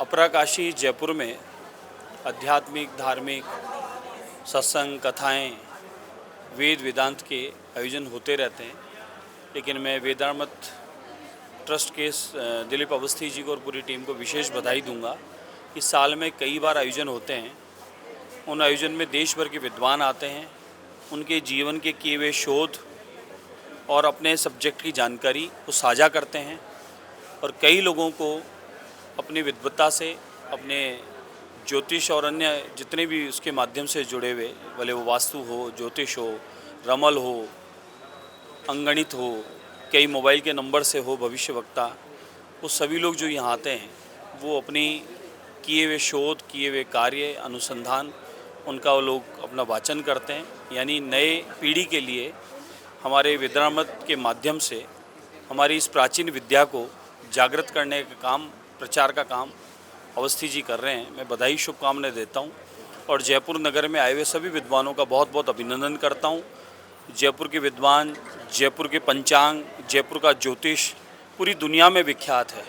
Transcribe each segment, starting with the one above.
अपराकाशी जयपुर में आध्यात्मिक धार्मिक सत्संग कथाएं वेद वेदांत के आयोजन होते रहते हैं, लेकिन मैं वेदामत ट्रस्ट के दिलीप अवस्थी जी को और पूरी टीम को विशेष बधाई दूंगा। इस साल में कई बार आयोजन होते हैं। उन आयोजन में देश भर के विद्वान आते हैं, उनके जीवन के किए हुए शोध और अपने सब्जेक्ट की जानकारी को साझा करते हैं और कई लोगों को अपनी विद्वत्ता से, अपने ज्योतिष और अन्य जितने भी उसके माध्यम से जुड़े हुए, भले वो वास्तु हो, ज्योतिष हो, रमल हो, अंगणित हो, कई मोबाइल के नंबर से हो, भविष्यवक्ता, वो सभी लोग जो यहाँ आते हैं वो अपनी किए हुए शोध, किए हुए कार्य, अनुसंधान, उनका वो लोग अपना वाचन करते हैं। यानी नए पीढ़ी के लिए हमारे वेदामत के माध्यम से हमारी इस प्राचीन विद्या को जागृत करने का काम, प्रचार का काम अवस्थी जी कर रहे हैं। मैं बधाई शुभकामनाएं देता हूं और जयपुर नगर में आए हुए सभी विद्वानों का बहुत बहुत अभिनंदन करता हूं। जयपुर के विद्वान, जयपुर के पंचांग, जयपुर का ज्योतिष पूरी दुनिया में विख्यात है।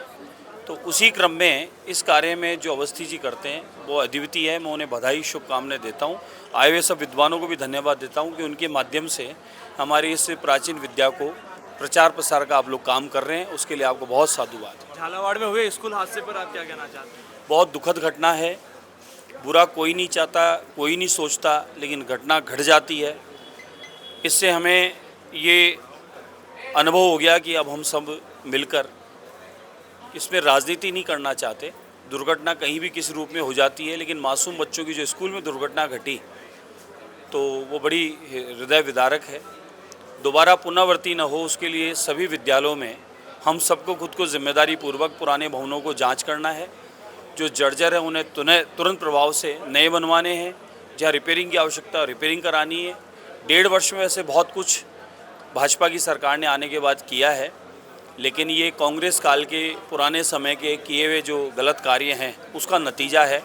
तो उसी क्रम में इस कार्य में जो अवस्थी जी करते हैं वो अद्वितीय है। मैं उन्हें बधाई शुभकामनाएं देता हूँ। आए हुए सब विद्वानों को भी धन्यवाद देता हूँ कि उनके माध्यम से हमारी इस प्राचीन विद्या को प्रचार प्रसार का आप लोग काम कर रहे हैं, उसके लिए आपको बहुत साधुवाद। झालावाड़ में हुए स्कूल हादसे पर आप क्या कहना चाहते हैं? बहुत दुखद घटना है। बुरा कोई नहीं चाहता, कोई नहीं सोचता, लेकिन घटना घट जाती है। इससे हमें ये अनुभव हो गया कि अब हम सब मिलकर इसमें राजनीति नहीं करना चाहते। दुर्घटना कहीं भी किस रूप में हो जाती है, लेकिन मासूम बच्चों की जो स्कूल में दुर्घटना घटी तो वो बड़ी हृदय विदारक है। दोबारा पुनरावृत्ति न हो, उसके लिए सभी विद्यालयों में हम सबको खुद को जिम्मेदारी पूर्वक पुराने भवनों को जांच करना है। जो जर्जर है उन्हें तुरंत प्रभाव से नए बनवाने हैं। जहाँ रिपेयरिंग की आवश्यकता रिपेयरिंग करानी है। 1.5 वर्ष में वैसे बहुत कुछ भाजपा की सरकार ने आने के बाद किया है, लेकिन ये कांग्रेस काल के पुराने समय के किए हुए जो गलत कार्य हैं उसका नतीजा है,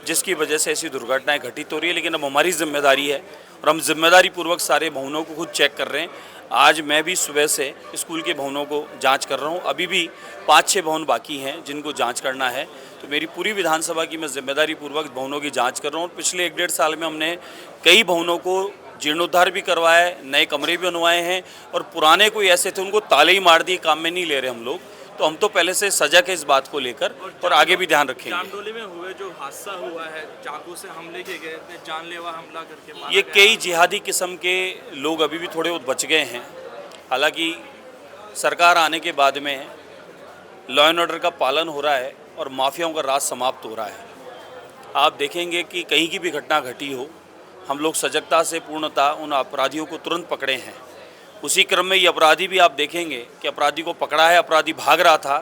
जिसकी वजह से ऐसी दुर्घटनाएं घटित हो रही है। लेकिन अब हमारी जिम्मेदारी है और हम जिम्मेदारी पूर्वक सारे भवनों को खुद चेक कर रहे हैं। आज मैं भी सुबह से स्कूल के भवनों को जांच कर रहा हूं। अभी भी 5-6 भवन बाकी हैं जिनको जांच करना है। तो मेरी पूरी विधानसभा की मैं जिम्मेदारी पूर्वक भवनों की जांच कर रहा हूं। पिछले 1-1.5 साल में हमने कई भवनों को जीर्णोद्धार भी करवाया है, नए कमरे भी बनवाए हैं और पुराने कोई ऐसे थे उनको ताले ही मार दिए, काम में नहीं ले रहे हम लोग। तो हम तो पहले से सजग है इस बात को लेकर और आगे भी ध्यान रखेंगे। जामडोली में हुए जो हादसा हुआ है, चाकू से हमले किए गए थे, जानलेवा हमला करके मारा ये गया। कई जिहादी किस्म के लोग अभी भी थोड़े बच गए हैं। हालांकि सरकार आने के बाद में लॉ एंड ऑर्डर का पालन हो रहा है और माफियाओं का राज समाप्त हो रहा है। आप देखेंगे कि कहीं की भी घटना घटी हो, हम लोग सजगता से पूर्णतः उन अपराधियों को तुरंत पकड़े हैं। उसी क्रम में ये अपराधी भी आप देखेंगे कि अपराधी को पकड़ा है, अपराधी भाग रहा था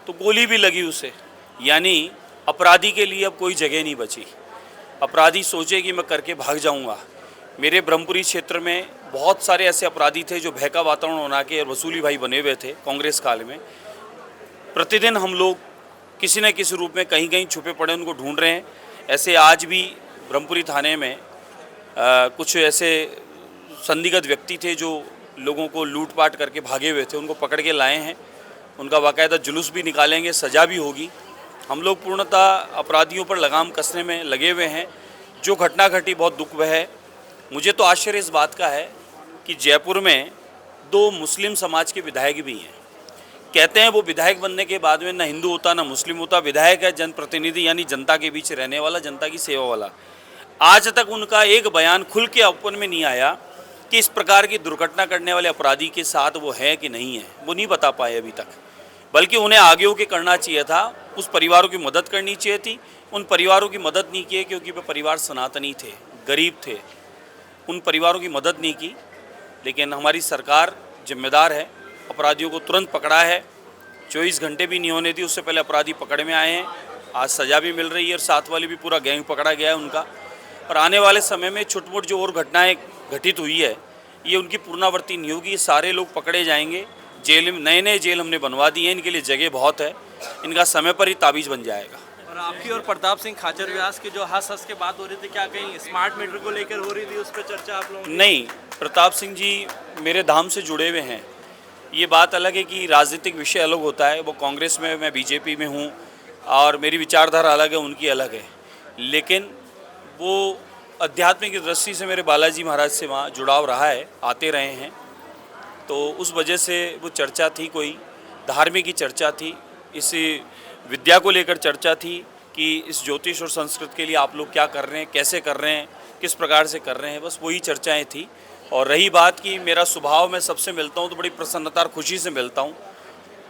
तो गोली भी लगी उसे। यानी अपराधी के लिए अब कोई जगह नहीं बची। अपराधी सोचे कि मैं करके भाग जाऊंगा। मेरे ब्रह्मपुरी क्षेत्र में बहुत सारे ऐसे अपराधी थे जो भय का वातावरण बना के वसूली भाई बने हुए थे कांग्रेस काल में। प्रतिदिन हम लोग किसी न किसी रूप में कहीं कहीं छुपे पड़े उनको ढूंढ रहे हैं। ऐसे आज भी ब्रह्मपुरी थाने में कुछ ऐसे संदिग्ध व्यक्ति थे जो लोगों को लूटपाट करके भागे हुए थे, उनको पकड़ के लाए हैं। उनका बाकायदा जुलूस भी निकालेंगे, सज़ा भी होगी। हम लोग पूर्णतः अपराधियों पर लगाम कसने में लगे हुए हैं। जो घटना घटी बहुत दुख वह है। मुझे तो आश्चर्य इस बात का है कि जयपुर में 2 मुस्लिम समाज के विधायक भी हैं। कहते हैं वो विधायक बनने के बाद में ना हिंदू होता ना मुस्लिम होता, विधायक है जनप्रतिनिधि, यानी जनता के बीच रहने वाला, जनता की सेवा वाला। आज तक उनका एक बयान खुल के ओपन में नहीं आया कि इस प्रकार की दुर्घटना करने वाले अपराधी के साथ वो है कि नहीं है, वो नहीं बता पाए अभी तक। बल्कि उन्हें आगे होकर करना चाहिए था, उस परिवारों की मदद करनी चाहिए थी। उन परिवारों की मदद नहीं की क्योंकि वे परिवार सनातनी थे, गरीब थे, उन परिवारों की मदद नहीं की। लेकिन हमारी सरकार जिम्मेदार है, अपराधियों को तुरंत पकड़ा है। 24 घंटे भी नहीं होने दी उससे पहले अपराधी पकड़ में आए हैं। आज सज़ा भी मिल रही है और साथ वाले भी पूरा गैंग पकड़ा गया है उनका। और आने वाले समय में छोट-मोट जो और घटनाएं घटित हुई है ये उनकी पुनरावृत्ति नहीं होगी। सारे लोग पकड़े जाएंगे। जेल में नए जेल हमने बनवा दिए हैं, इनके लिए जगह बहुत है। इनका समय पर ही ताबीज़ बन जाएगा। और आपकी और प्रताप सिंह खाचर व्यास की जो हंस के बात हो रही थी, क्या कहीं स्मार्ट मीटर को लेकर हो रही थी, उस पर चर्चा आप लोगों? नहीं, प्रताप सिंह जी मेरे धाम से जुड़े हुए हैं। ये बात अलग है कि राजनीतिक विषय अलग होता है। वो कांग्रेस में, मैं बीजेपी में हूँ। और मेरी विचारधारा अलग है, उनकी अलग है, लेकिन वो अध्यात्म की दृष्टि से मेरे बालाजी महाराज से वहाँ जुड़ाव रहा है, आते रहे हैं, तो उस वजह से वो चर्चा थी, कोई धार्मिक की चर्चा थी, इस विद्या को लेकर चर्चा थी कि इस ज्योतिष और संस्कृत के लिए आप लोग क्या कर रहे हैं, कैसे कर रहे हैं, किस प्रकार से कर रहे हैं, बस वही चर्चाएं थी। और रही बात कि मेरा स्वभाव, मैं सबसे मिलता हूँ तो बड़ी प्रसन्नता और खुशी से मिलता हूँ,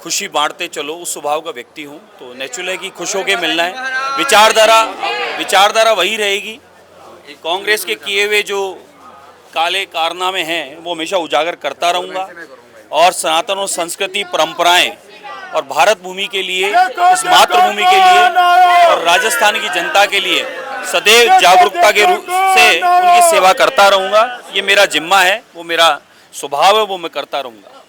खुशी बांटते चलो, उस स्वभाव का व्यक्ति हूँ, तो नेचुरल है कि खुश होकर मिलना है। विचारधारा वही रहेगी। कांग्रेस के किए हुए जो काले कारनामे हैं वो हमेशा उजागर करता रहूँगा, और सनातन और संस्कृति परंपराएं और भारत भूमि के लिए, इस मातृभूमि के लिए और राजस्थान की जनता के लिए सदैव जागरूकता के रूप से उनकी सेवा करता रहूँगा। ये मेरा जिम्मा है, वो मेरा स्वभाव है, वो मैं करता रहूँगा।